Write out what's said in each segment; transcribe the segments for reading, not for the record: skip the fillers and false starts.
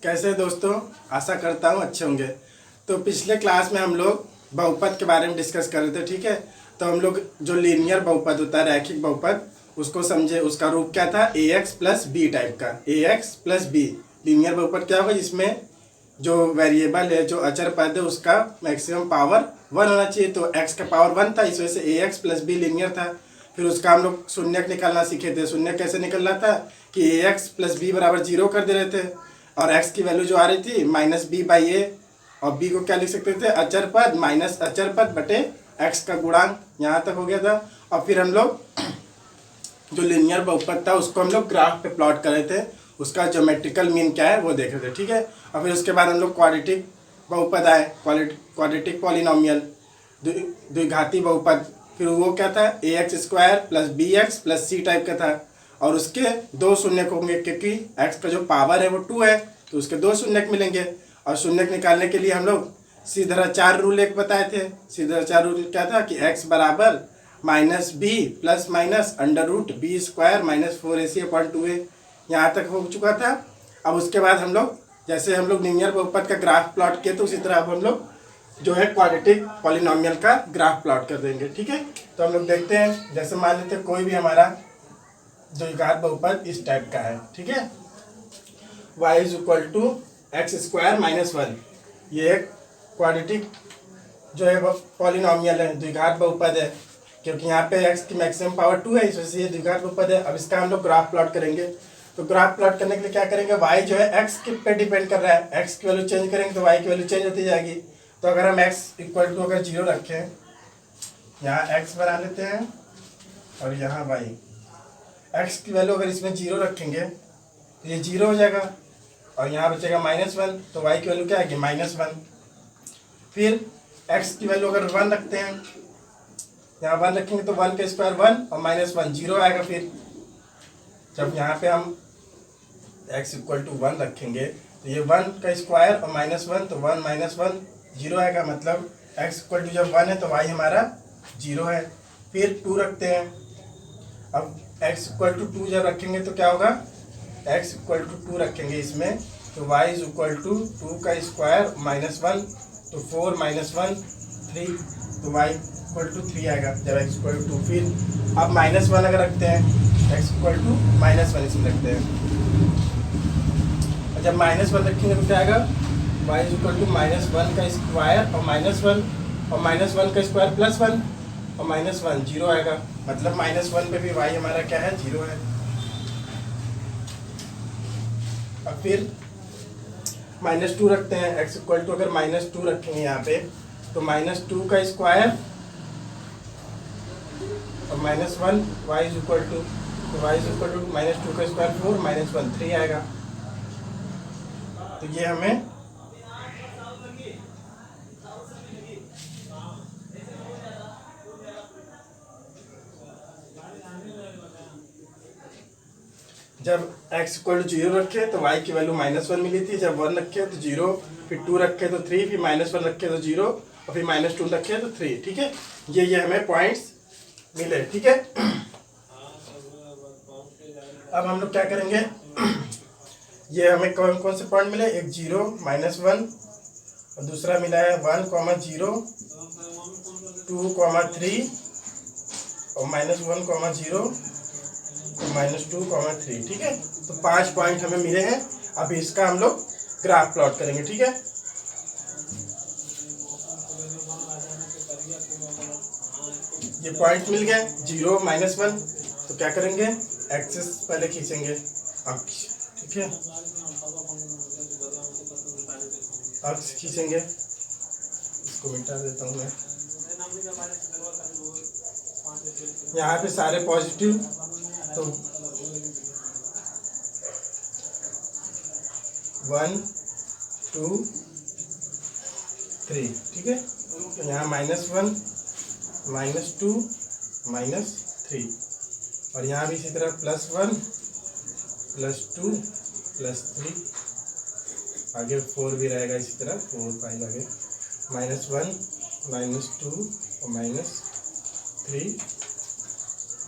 कैसे हैं दोस्तों। आशा करता हूँ अच्छे होंगे। तो पिछले क्लास में हम लोग बहुपद के बारे में डिस्कस कर रहे थे, ठीक है। तो हम लोग जो लीनियर बहुपद होता है, रैखिक बहुपद, उसको समझे। उसका रूप क्या था, a x plus B type का। ए एक्स प्लस बी लीनियर बहुपद क्या होगा, जिसमें जो वेरिएबल है, जो अचर पद है, उसका मैक्सिमम पावर 1 होना चाहिए। तो x का पावर 1 था, इस वजह से ए एक्स प्लस बी लीनियर था। फिर उसका हम लोग शून्यक निकालना सीखे थे। शून्यक कैसे निकलना था कि ए एक्स प्लस बी बराबर 0 कर दे रहे थे, और x की वैल्यू जो आ रही थी माइनस बी बाई ए, और b को क्या लिख सकते थे, अचर पद माइनस अचर पद बटे x का गुणांक। यहाँ तक हो गया था। और फिर हम लोग जो लीनियर बहुपद था उसको हम लोग ग्राफ पे प्लॉट कर रहे थे, उसका ज्योमेट्रिकल मीन क्या है वो देख रहे थे, ठीक है। और फिर उसके बाद हम लोग क्वाड्रेटिक बहुपद आए, क्वाड्रेटिक पॉलिनोमियल, द्विघाती बहुपद। फिर वो क्या था, a x square plus b x plus c type का था, और उसके दो शून्यक होंगे, क्योंकि एक्स का जो पावर है वो 2 है, तो उसके दो शून्यक मिलेंगे। और शून्यक निकालने के लिए हम लोग सीधाचार रूल एक बताए थे। सीधाचार रूल क्या था कि एक्स बराबर minus b plus minus under root b square minus 4ac/2a। यहाँ तक हो चुका था। अब उसके बाद हम लोग, जैसे हम लोग लीनियर बहुपद का ग्राफ प्लॉट किए, तो उसी तरह अब हम लोग जो है क्वाड्रेटिक पॉलिनोमियल का ग्राफ प्लॉट कर देंगे, ठीक है। तो हम लोग देखते हैं, जैसे मान लेते हैं कोई भी हमारा द्विघात बहुपद इस टाइप का है, ठीक है। y is equal to x square minus 1, ये एक क्वाड्रेटिक जो है पॉलिनोमियल है, द्विघात बहुपद है, क्योंकि यहाँ पे x की मैक्सिमम पावर 2 है, इस वजह से ये द्विघात बहुपद है। अब इसका हम लोग ग्राफ प्लॉट करेंगे। तो ग्राफ प्लॉट करने के लिए क्या करेंगे, y जो है x के पे डिपेंड कर रहा है, x की वैल्यू चेंज करेंगे तो y की वैल्यू चेंज होती जाएगी। तो अगर हम x इक्वल टू अगर 0 रखें, यहाँ x बना लेते हैं और यहाँ y, x की वैल्यू अगर इसमें 0 रखेंगे तो ये 0 हो जाएगा, और यहाँ बचेगा -1, तो y की वैल्यू क्या आएगी, -1। फिर x की वैल्यू अगर 1 रखते हैं, यहाँ 1 रखेंगे तो 1 का स्क्वायर 1 और -1 0 आएगा। फिर जब यहाँ पे हम x इक्वल टू 1 रखेंगे तो ये 1 का स्क्वायर और -1, तो 1 -1 0 आएगा। मतलब x इक्वल टू जब 1 है तो y हमारा 0 है। फिर 2 रखते हैं। अब x इक्वल टू 2 जब रखेंगे तो क्या होगा, x इक्वल टू 2 रखेंगे इसमें, तो y इज इक्वल टू 2 का स्क्वायर -1, तो 4 -1 3, तो y इक्वल टू 3 आएगा जब x इक्वल टू 2। फिर अब -1 अगर रखते हैं, x इक्वल टू -1 इसमें रखते हैं, और जब -1 रखेंगे तो क्या आएगा, y इज इक्वल टू -1 का स्क्वायर और -1, और -1 का स्क्वायर +1 और -1 0 आएगा। मतलब -1 पे भी y हमारा क्या है, 0 है। अब फिर -2 रखते हैं, x इक्वल टू अगर -2 रखेंगे यहाँ पे, तो -2 का स्क्वायर और -1, y इज इक्वल टू, तो y इज इक्वल टू -2 का स्क्वायर 4 -1 3 आएगा। तो ये हमें जब x इक्वल टू 0 रखे तो y की वैल्यू -1 मिली थी, जब 1 रखे तो 0, फिर 2 रखे तो 3, फिर -1 रखे तो 0, और फिर -2 रखे तो 3, ठीक है। ये हमें पॉइंट्स मिले, ठीक है। अब हम लोग क्या करेंगे, ये हमें कौन कौन से पॉइंट मिले, एक 0 -1, और दूसरा मिला है 1, 0 2, 3 और -1, 0 -2, 3, ठीक है। तो 5 पॉइंट हमें मिले हैं। अब इसका हम लोग ग्राफ प्लॉट करेंगे, ठीक है। ये पॉइंट मिल गए 0 -1, तो क्या करेंगे, एक्सिस पहले खींचेंगे, अक्ष, ठीक है, अक्ष खींचेंगे। इसको मिटा देता हूँ मैं। यहाँ पे सारे पॉजिटिव, तो 1 2 3, ठीक है। तो यहाँ -1 -2 -3, और यहाँ भी इसी तरह +1 +2 +3, आगे 4 भी रहेगा इसी तरह, 4 5 आगे, -1 -2 और -3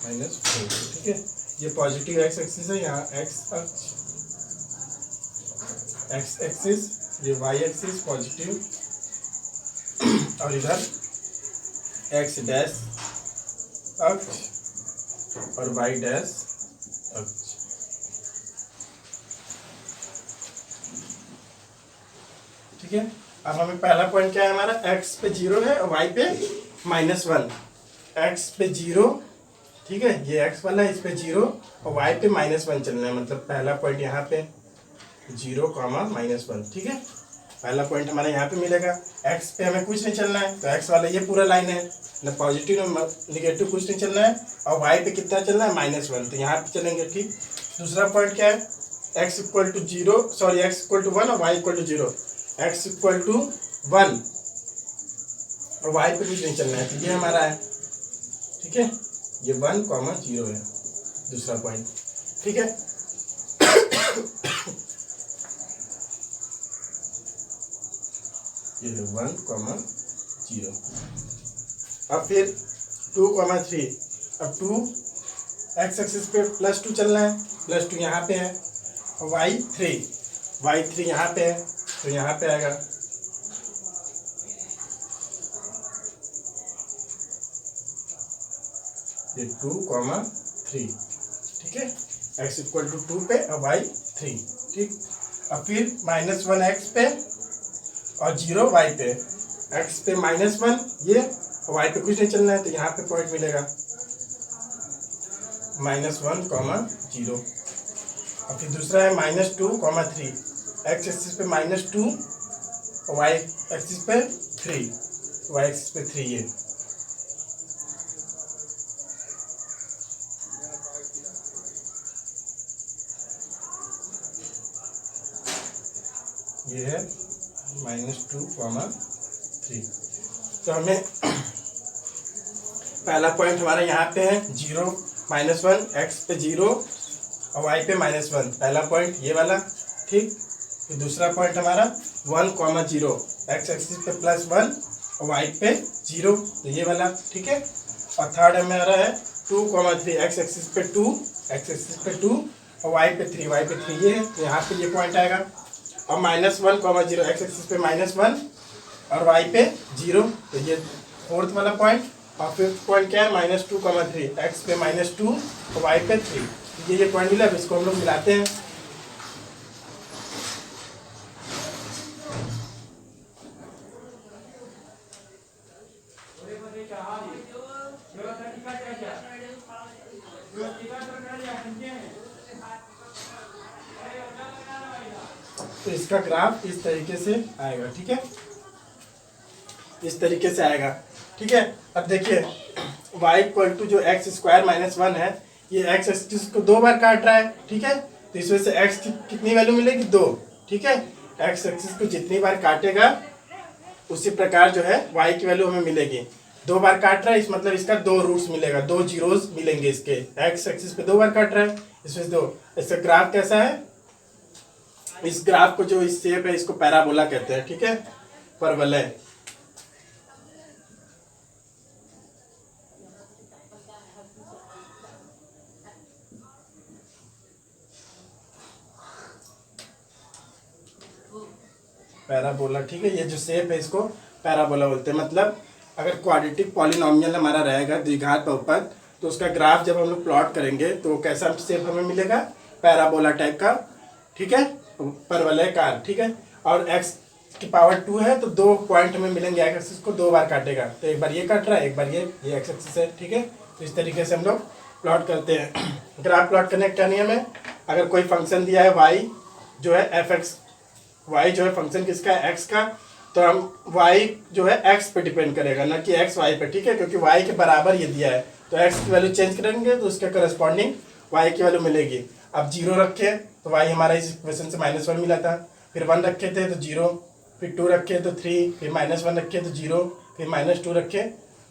-4, ठीक है। ये पॉजिटिव एक्स एक्सिस है, यहाँ एक्स अक्ष, एक्स एक्सिस, ये वाई एक्सिस पॉजिटिव, और इधर एक्स डैश अक्ष और वाई डैश अक्ष। ठीक है, अब हमें पहला पॉइंट क्या है हमारा, एक्स पे 0 है और वाई पे -1। एक्स पे 0, ठीक है, ये एक्स वाला है, इस पे 0 और वाई पे -1 चलना है। मतलब पहला पॉइंट यहाँ पे 0, -1। ठीक है, पहला पॉइंट हमारा यहाँ पे मिलेगा। एक्स पे हमें कुछ नहीं चलना है, तो एक्स वाला ये पूरा लाइन है, न पॉजिटिव न निगेटिव, कुछ नहीं चलना है। और वाई पे कितना चलना है, -1, तो यहाँ पे चलेंगे। ठीक, दूसरा पॉइंट क्या है, एक्स इक्वल टू 1 और y equal to 0। X equal to 1 और वाई पे कुछ नहीं चलना है, तो ये हमारा है। ठीक है, ये 1, 0 है दूसरा पॉइंट। ठीक है, ये 1, 0। अब फिर 2, 3। अब 2 एक्स एक्सिस पे +2 चलना है, +2 यहाँ पे है, और वाई 3 यहाँ पे है, तो यहाँ पे आएगा। ये 2, 3। ठीक है, एक्स इक्वल टू 2 पे और वाई 3। ठीक, अब फिर -1 एक्स पे और 0 वाई पे। एक्स पे -1 ये, और वाई पे कुछ नहीं चलना है, तो यहाँ पे पॉइंट मिलेगा -1, 0। और फिर दूसरा है -2, 3। एक्स एक्सिस पे -2 और वाई एक्सिस पे 3, वाई एक्सिस पे 3 ये। ये है -2, 3। तो हमें पहला पॉइंट हमारा यहाँ पे है 0, -1, एक्स पे 0 और वाई पे -1, पहला पॉइंट ये वाला। ठीक, फिर दूसरा पॉइंट हमारा 1, 0, एक्स एक्सिस पे +1 और वाई पे 0, तो ये वाला। ठीक है, और थर्ड हमारा है 2, 3, एक्स एक्सिस पे 2 और वाई पे 3 ये है, तो यहाँ पे ये पॉइंट आएगा। और -1, 0, एक्स एक्सिस पे -1 और वाई पे 0, तो ये फोर्थ वाला पॉइंट। और फिफ्थ पॉइंट क्या है, -2, 3, एक्स पे -2 और वाई पे 3, ये पॉइंट मिला। अब इसको हम लोग मिलाते हैं। तो इसका ग्राफ इस तरीके से आएगा। ठीक है, इस तरीके से आएगा। ठीक है, अब देखिए y इक्वल टू जो x² -1 है, ये x एक्सिस को 2 बार काट रहा है। ठीक है, तो इस वजह से x की कितनी वैल्यू मिलेगी, 2। ठीक है, x एक्सिस को जितनी बार काटेगा उसी प्रकार जो है y की वैल्यू हमें मिलेगी। 2 बार काट रहा है, इस मतलब इसका 2 रूट्स मिलेगा, 2 जीरोस मिलेंगे इसके। x एक्सिस पे 2 बार काट रहा है, इस वजह से 2। इसका ग्राफ कैसा है, इस ग्राफ को जो इस शेप है इसको पैराबोला कहते हैं। ठीक है, परवलय। पैराबोला। ठीक है, ये जो शेप है इसको पैराबोला बोलते हैं। मतलब अगर क्वाड्रेटिक पॉलिनोमियल हमारा रहेगा द्विघात बहुपद, तो उसका ग्राफ जब हम लोग प्लॉट करेंगे तो कैसा शेप हमें मिलेगा, पैराबोला टाइप का। ठीक है, परवलयकार। ठीक है, और x की पावर 2 है, तो 2 पॉइंट हमें मिलेंगे। x एक्सिस को 2 बार काटेगा, तो एक बार ये काट रहा है, एक बार ये x एक्सिस है। ठीक है, तो इस तरीके से हम लोग प्लॉट करते हैं। ग्राफ प्लॉट करने का नियम है, अगर कोई फंक्शन दिया है y जो है f(x), y जो है फंक्शन किसका है, x का, तो हम y जो है x पे डिपेंड करेगा, ना कि x y पे। ठीक है, क्योंकि y के बराबर ये दिया है, तो x की वैल्यू चेंज करेंगे तो उसके करस्पॉन्डिंग y की वैल्यू मिलेगी। अब 0 रखे तो y हमारा इस इक्वेशन से -1 मिला था, फिर 1 रखे थे तो 0, फिर 2 रखे तो 3, फिर -1 रखे तो 0, फिर -2 रखे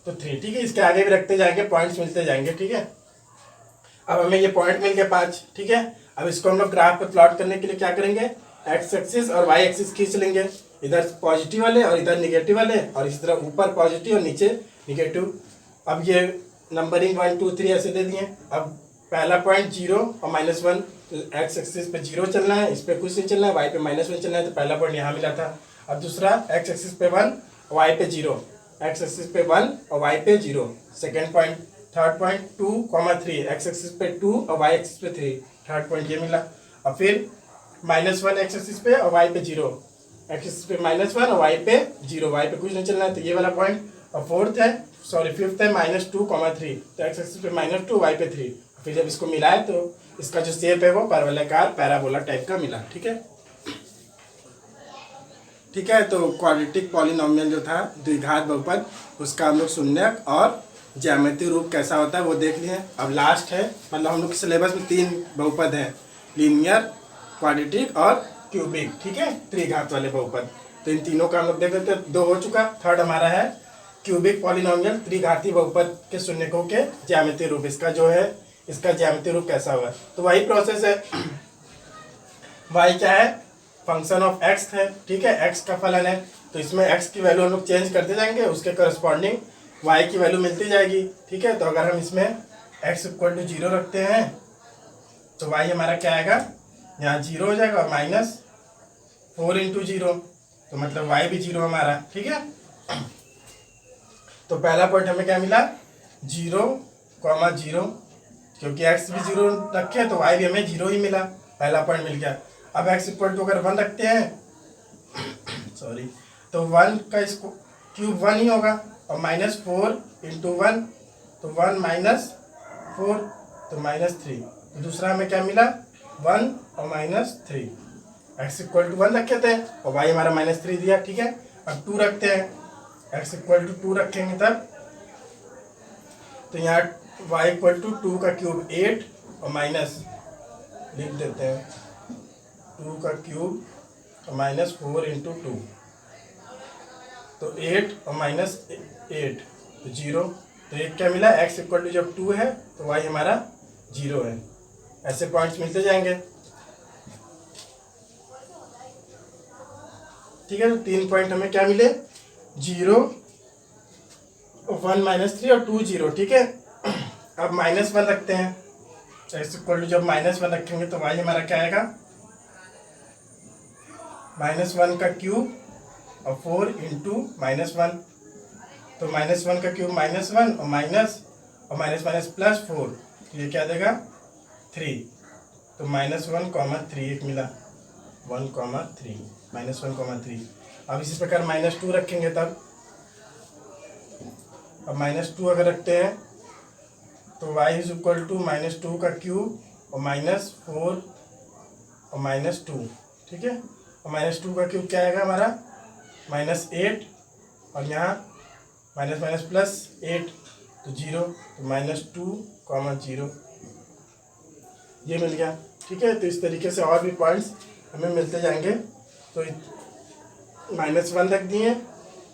तो 3। ठीक है, इसके आगे भी रखते जाएंगे, पॉइंट्स मिलते जाएंगे। ठीक है, अब हमें ये पॉइंट मिल गए 5। ठीक है, अब इसको हम लोग ग्राफ पे प्लॉट करने के लिए क्या करेंगे, एक्स एक्सिस और वाई एक्सिस खींच लेंगे, इधर पॉजिटिव वाले और इधर निगेटिव वाले, और इस तरह ऊपर पॉजिटिव और नीचे निगेटिव। अब ये नंबरिंग 1 2 3 ऐसे दे दिए। अब पहला पॉइंट 0 और -1 तो एक्स एक्सिस पे 0 चलना है, इस पे कुछ नहीं चलना है, वाई पे -1 चलना है। तो पहला पॉइंट यहाँ मिला था। अब दूसरा एक्स एक्सिस पे 1 और वाई पे 0, एक्स एक्सिस पे 1 और वाई पे 0। Second point, third point 2,3, x axis पे 2 और वाई एक्सिस पे 3, थर्ड पॉइंट ये मिला। और फिर -1 एक्स एक्सिस पे और वाई पे 0, एक्स एक्सिस पे -1 और वाई पे 0, वाई पे कुछ नहीं चलना है, तो ये वाला पॉइंट। और फिफ्थ है -2,3, तो एक्स एक्सिस पे -2, वाई पे 3। फिर जब इसको मिलाए तो इसका जो शेप है वो परवलयाकार पैराबोला टाइप का मिला। ठीक है, ठीक है। तो क्वाड्रेटिक पॉलिनोमियल जो था द्विघात बहुपद, उसका हम लोग शून्यक और ज्यामितीय रूप कैसा होता है वो देख लिए। अब लास्ट है, मतलब हम लोग के सिलेबस में 3 बहुपद हैं, लीनियर, क्वाड्रेटिक और क्यूबिक। ठीक है, त्रिघात वाले बहुपद। तो इन तीनों का हम लोग देख लेते हैं। 2 हो चुका, थर्ड हमारा है क्यूबिक पॉलिनोमियल, त्रिघातीय बहुपद के शून्यकों के ज्यामितीय रूप। इसका जो है, इसका ज्यामितीय रूप कैसा हुआ। तो वही प्रोसेस है। y क्या है, फंक्शन ऑफ x है। ठीक है, x का फलन है, तो इसमें x की वैल्यू हम लोग चेंज करते जाएंगे, उसके करस्पॉन्डिंग y की वैल्यू मिलती जाएगी। ठीक है, तो अगर हम इसमें x = 0 रखते हैं तो y हमारा क्या आएगा, यहाँ 0 हो जाएगा, -4 × 0, तो मतलब y भी 0 हमारा। ठीक है, तो पहला पॉइंट हमें क्या मिला, 0,0, क्योंकि x भी 0 रखे तो y भी हमें 0 ही मिला, पहला पॉइंट मिल गया। अब x = अगर 1 रखते हैं सॉरी, तो 1 का क्यूब 1 ही होगा, और -4 × 1, तो 1 - 4, तो -3। तो दूसरा हमें क्या मिला, 1 और -3। x = 1 रखे थे और y हमारा -3 दिया। ठीक है, अब 2 रखते हैं, x = 2 रखेंगे तब, तो यहाँ y = 2 का क्यूब 8 और माइनस लिख देते हैं 2 का क्यूब और -4 × 2, तो 8 और -8, तो 0। तो एक क्या मिला, x = जब 2 है तो y हमारा 0 है। ऐसे पॉइंट्स मिलते जाएंगे। ठीक है, तो 3 पॉइंट हमें क्या मिले, 0, 1 -3 और 2 0। ठीक है, अब -1 रखते हैं, x = जब -1 रखेंगे तो y हमारा क्या आएगा, -1 का क्यूब और 4 × -1, तो -1 का क्यूब -1 और माइनस और माइनस +4, तो ये क्या देगा, 3। तो -1, 3 एक मिला, 1, 3, -1, 3। अब इसी प्रकार -2 रखेंगे तब, अब -2 अगर रखते हैं तो y = -2 का क्यूब और -4 और -2। ठीक है, और -2 का क्यूब क्या आएगा हमारा, -8, और यहाँ +8, तो 0, तो -2, 0, ये मिल गया। ठीक है, तो इस तरीके से और भी पॉइंट्स हमें मिलते जाएंगे। तो -1 रख दिए,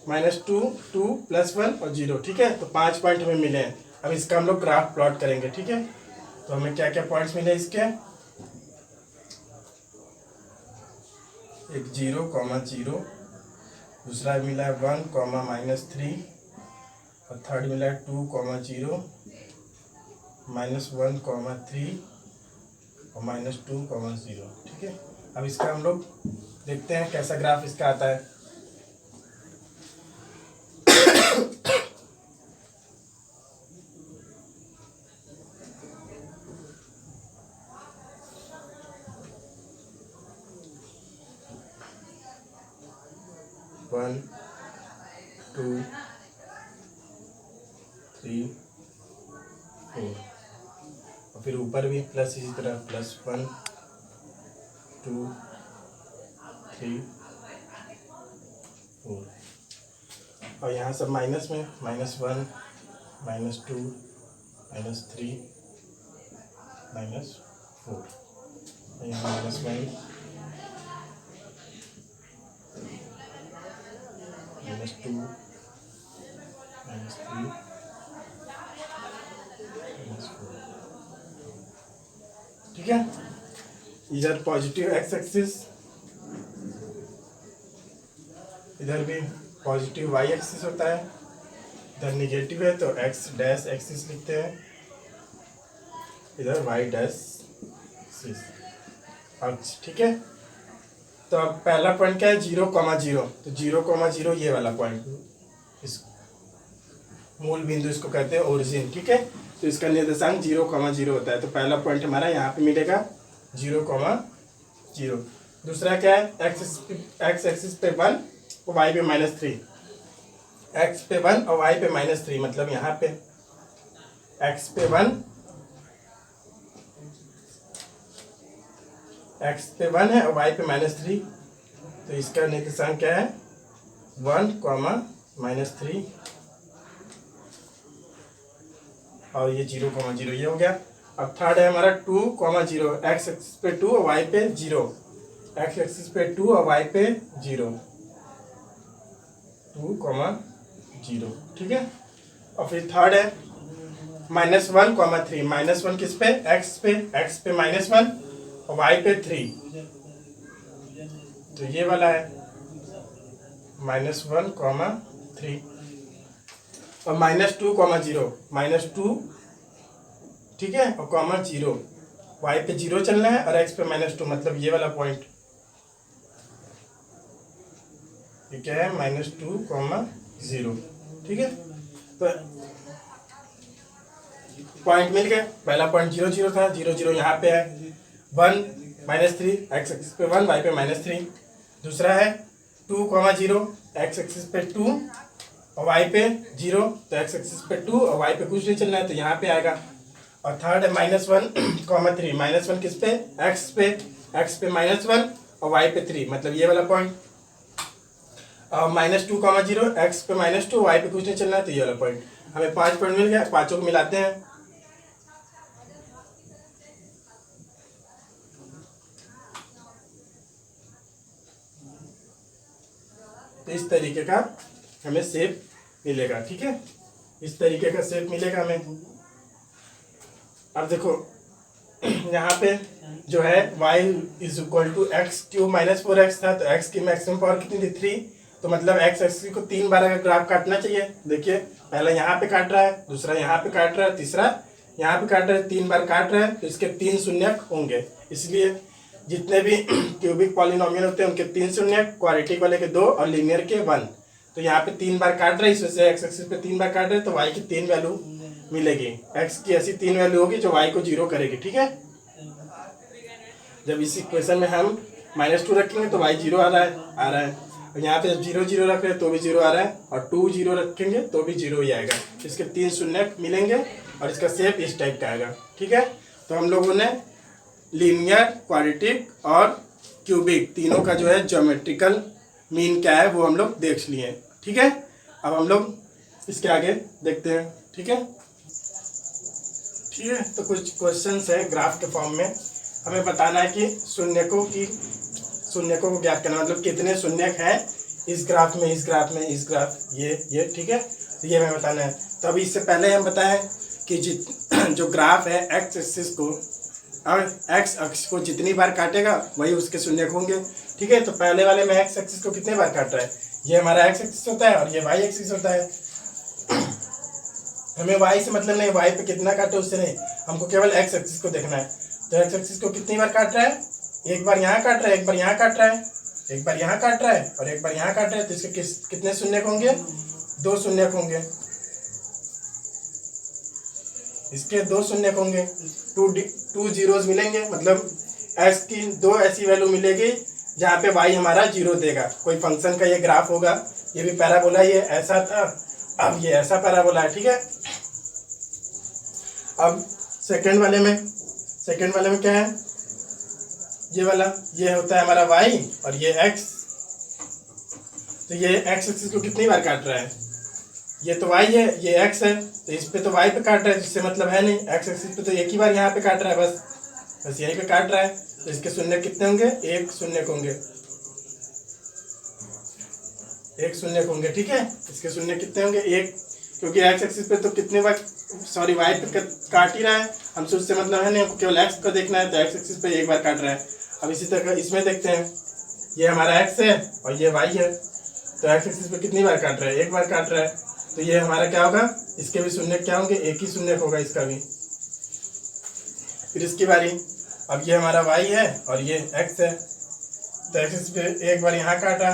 -2, 2, +1 और 0। ठीक है, तो 5 पॉइंट हमें मिले हैं। अब इसका हम लोग ग्राफ प्लॉट करेंगे। ठीक है, तो हमें क्या क्या पॉइंट्स मिले इसके, एक 0, दूसरा मिला है 1, -3, और थर्ड मिला है 2, 0, -1, 3 और -2, 0। ठीक है, अब इसका हम लोग देखते हैं कैसा ग्राफ इसका आता है। वन, 2, 3, 4, और फिर ऊपर भी प्लस, इसी तरह +1, 2, 3, 4, और यहाँ सब माइनस में, -1, -2, -3, -4, और यहाँ -1, -2, -3, -4। ठीक है, इधर पॉजिटिव x एक्सिस, इधर भी पॉजिटिव y एक्सिस होता है, इधर निगेटिव है तो x' एक्सिस लिखते हैं, इधर y' एक्सिस। अक्ष, ठीक है। तो अब पहला पॉइंट क्या है, 0,0, तो 0,0 ये वाला पॉइंट, इस मूल बिंदु इसको कहते हैं ओरिजिन, ठीक है। तो इसका निर्देशांक 0,0 होता है। तो पहला पॉइंट हमारा यहाँ पे मिलेगा 0,0। दूसरा क्या है, एक्स एक्सिस पे 1 और वाई पे -3, एक्स पे 1 और वाई पे -3, मतलब यहाँ पे एक्स पे 1 है और वाई पे -3, तो इसका निर्देशांक क्या है 1, -3, और ये 0,0 ये हो गया। अब थर्ड है हमारा 2,0, एक्स एक्सिस पे 2 और वाई पे 0, एक्स एक्सिस पे 2 और वाई पे 0, 2,0, ठीक है। और फिर थर्ड है -1,3, -1 किस पे, एक्स पे -1 और वाई पे 3, तो ये वाला है -1,3। और -2,0, ठीक है, और -0, वाई पे 0 चलना है और एक्स पे -2, मतलब ये वाला पॉइंट, ये क्या है -2,0, ठीक है। तो पॉइंट मिल गए। पहला पॉइंट 0,0 था, 0,0 यहाँ पे है, 1 -3, एक्स एक्सिस पे 1 वाई पे -3। दूसरा है 2,0, एक्स एक्सिस पे 2 और वाई पे 0, तो एक्स एक्सिस पे 2 और वाई पे कुछ नहीं चलना है, तो यहाँ पे आएगा। और थर्ड है -1,3, -1 किस पे, एक्स पे -1 और वाई पे 3, मतलब ये वाला पॉइंट। और -2,0, एक्स पे -2 वाई पे कुछ नहीं चलना है, तो ये वाला पॉइंट। हमें 5 पॉइंट मिल गया, पांचों को मिलाते हैं। तो इस तरीके का हमें शेप मिलेगा, ठीक है, इस तरीके का शेप मिलेगा हमें। अब देखो यहाँ पे जो है y = x³ - 4x था, तो x की मैक्सिमम पावर कितनी थी 3, तो मतलब x एक्सिस को 3 बार अगर ग्राफ काटना चाहिए, देखिए पहला यहाँ पे काट रहा है, दूसरा यहाँ पे काट रहा है, तीसरा यहाँ पे काट रहा है, 3 बार काट रहा है, तो इसके 3 शून्यक होंगे। इसलिए जितने भी क्यूबिक पॉलिनोमियल होते हैं उनके 3 शून्यक, क्वाड्रेटिक वाले के 2 और लीनियर के 1। तो यहाँ पे 3 बार काट रहे हैं, इसमें से एक्स एक्सिस पे 3 बार काट रहे हैं, तो y की 3 वैल्यू मिलेगी। x की ऐसी 3 वैल्यू होगी जो y को 0 करेगी, ठीक है। जब इस इक्वेशन में हम -2 रखेंगे तो y 0 आ रहा है, और यहाँ पे जब 0,0 रख रहे हैं तो भी 0 आ रहा है, और 2,0 रखेंगे तो भी 0 ही आएगा। इसके 3 शून्यक मिलेंगे और इसका शेप इस टाइप का आएगा, ठीक है। तो हम लोगों ने लीनियर, क्वाड्रेटिक और क्यूबिक तीनों का जो है ज्योमेट्रिकल मीन क्या है वो हम लोग देख लिए, ठीक है। अब हम लोग इसके आगे देखते हैं, ठीक है। तो कुछ क्वेश्चंस है ग्राफ के फॉर्म में। हमें बताना है कि शून्यकों को ज्ञात करना, मतलब कितने शून्यक हैं इस ग्राफ में, ये, ठीक है। तो ये हमें बताना है। तो अभी इससे पहले हम बताएं कि जो ग्राफ है एक्स एक्सिस को और एक्स अक्ष को जितनी बार काटेगा वही उसके शून्यक होंगे, ठीक है। तो पहले वाले में एक्स एक्सिस को कितने बार काट रहा है, ये हमारा एक्स एक्सिस होता है और ये वाई एक्सिस होता है। हमें वाई से मतलब नहीं, वाई पे कितना काटे उससे नहीं, हमको केवल एक्स एक्सिस को देखना है। तो एक्स एक्सिस को कितनी बार काट रहा है, एक बार यहाँ काट रहा है, एक बार यहाँ काट रहा है, एक बार यहाँ काट रहा है और एक बार यहाँ काट रहा है। तो इसके कितने शून्यक होंगे, 2 शून्यक होंगे, इसके 2 शून्यक होंगे, 2 जीरोस मिलेंगे, मतलब एक्स की 2 ऐसी वैल्यू मिलेगी जहाँ पे वाई हमारा 0 देगा। कोई फंक्शन का ये ग्राफ होगा, ये भी पैराबोला, ये ऐसा था, अब ये ऐसा पैराबोला है, ठीक है। अब सेकंड वाले में क्या है, ये वाला, ये होता है हमारा y और ये x। तो ये x एक्सिस को कितनी बार काट रहा है, ये तो y है, ये x है, तो इस पे तो y पे काट रहा है, जिससे मतलब है नहीं, x एक्सिस पे तो एक ही बार यहाँ पे काट रहा है, बस यहीं पे काट रहा है। तो इसके शून्य कितने होंगे, 1 शून्य होंगे, 1 शून्य होंगे, ठीक है। इसके शून्य कितने होंगे, 1, क्योंकि x एक्सिस पे तो कितने बार y पे काट ही रहा है, हमसे उससे मतलब है नहीं, हमको केवल x को देखना है, तो x एक्सिस पे एक बार काट रहा है। अब इसी तरह इसमें देखते हैं, ये हमारा x है और ये y है, तो x एक्सिस पे कितनी बार काट रहा है, एक बार काट रहा है, तो ये हमारा क्या होगा, इसके भी शून्य क्या होंगे, एक ही शून्य होगा इसका भी। फिर इसकी बारी, अब ये हमारा y है और ये x है। तो एक्सिस पे एक बार यहाँ काटा,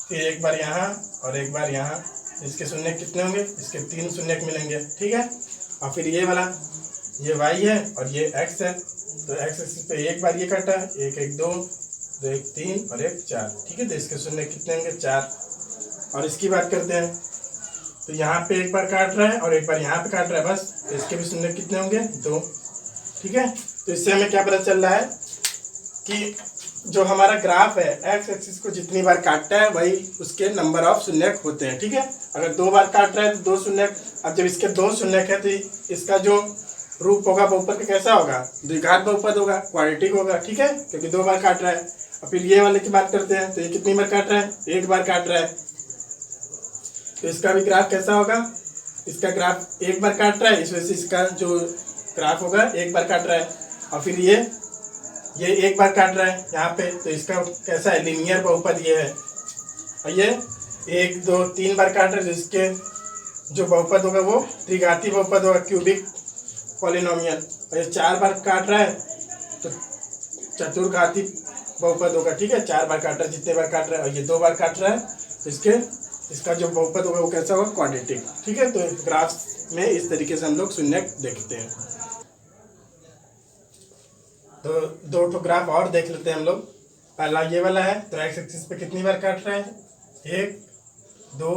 फिर एक बार यहाँ और एक बार यहाँ। इसके शून्य कितने होंगे? इसके 3 शून्य मिलेंगे, ठीक है। और फिर ये वाला, ये y है और ये x है। तो x एक्सिस पे एक बार ये काटा, 1 1 2 2 1 3 और 1 4, ठीक है। तो इसके शून्य कितने होंगे? 4। और इसकी बात करते हैं, तो यहाँ पे एक बार काट रहा है और एक बार यहाँ पे काट रहा है, बस। तो इसके भी शून्य कितने होंगे? 2, ठीक है। तो इससे हमें क्या पता चल रहा है कि जो हमारा ग्राफ है एक्स एक्सिस को जितनी बार काटता है वही उसके नंबर ऑफ शून्यक होते हैं, ठीक है। अगर 2 बार काट रहा है तो 2 शून्यक। अब जब इसके 2 शून्यक है तो इसका जो रूप होगा बहुपद का कैसा होगा? द्विघात बहुपद होगा, क्वाड्रेटिक होगा, ठीक है, क्योंकि 2 बार काट रहा है। और फिर ये वाले की बात करते हैं, तो ये कितनी बार काट रहा है? 1 बार काट रहा है। तो इसका भी ग्राफ कैसा होगा? इसका ग्राफ 1 बार काट रहा है, इस वजह से इसका जो ग्राफ होगा 1 बार काट रहा है। और फिर ये 1 बार काट रहा है यहाँ पे, तो इसका कैसा है? लीनियर बहुपद ये है। और ये 1 2 3 बार काट रहा है, जिसके जो बहुपद होगा वो त्रिघाती बहुपद होगा, क्यूबिक पॉलिनोमियल। और ये 4 बार काट रहा है तो चतुर्घाती बहुपद होगा, ठीक है। 4 बार काट रहा है, जितने बार काट रहा है। और ये 2 बार काट रहा है तो इसका जो बहुपद होगा वो कैसा होगा? क्वाड्रेटिक, ठीक है। तो ग्राफ में इस तरीके से हम लोग शून्य देखते हैं। तो 2 ग्राफ और देख लेते हैं हम लोग। पहला ये वाला है, तो एक्स एक्सिस पे कितनी बार काट रहा है? 1 2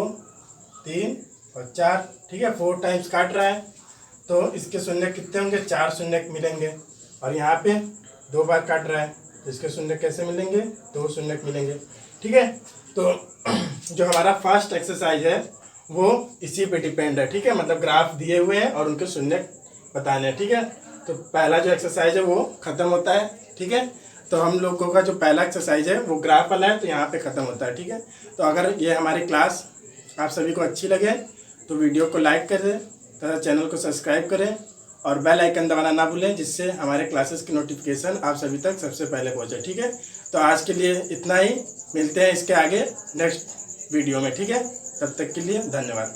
3 और 4, ठीक है। 4 टाइम्स काट रहा है, तो इसके शून्य कितने होंगे? 4 शून्य मिलेंगे। और यहाँ पे 2 बार काट रहा है, तो इसके शून्य कैसे मिलेंगे? 2 शून्य मिलेंगे, ठीक है। तो जो हमारा फर्स्ट एक्सरसाइज है वो इसी पे डिपेंड है, ठीक है। मतलब ग्राफ दिए हुए हैं और उनके शून्य बताने हैं, ठीक है। तो पहला जो एक्सरसाइज है वो खत्म होता है, ठीक है। तो हम लोगों का जो पहला एक्सरसाइज है वो ग्राफ वाला है, तो यहाँ पे ख़त्म होता है, ठीक है। तो अगर ये हमारी क्लास आप सभी को अच्छी लगे तो वीडियो को लाइक करें तथा चैनल को सब्सक्राइब करें और बेल आइकन दबाना ना भूलें, जिससे हमारे क्लासेस की नोटिफिकेशन आप सभी तक सबसे पहले पहुँचे, ठीक है। तो आज के लिए इतना ही, मिलते हैं इसके आगे नेक्स्ट वीडियो में, ठीक है। तब तक के लिए धन्यवाद।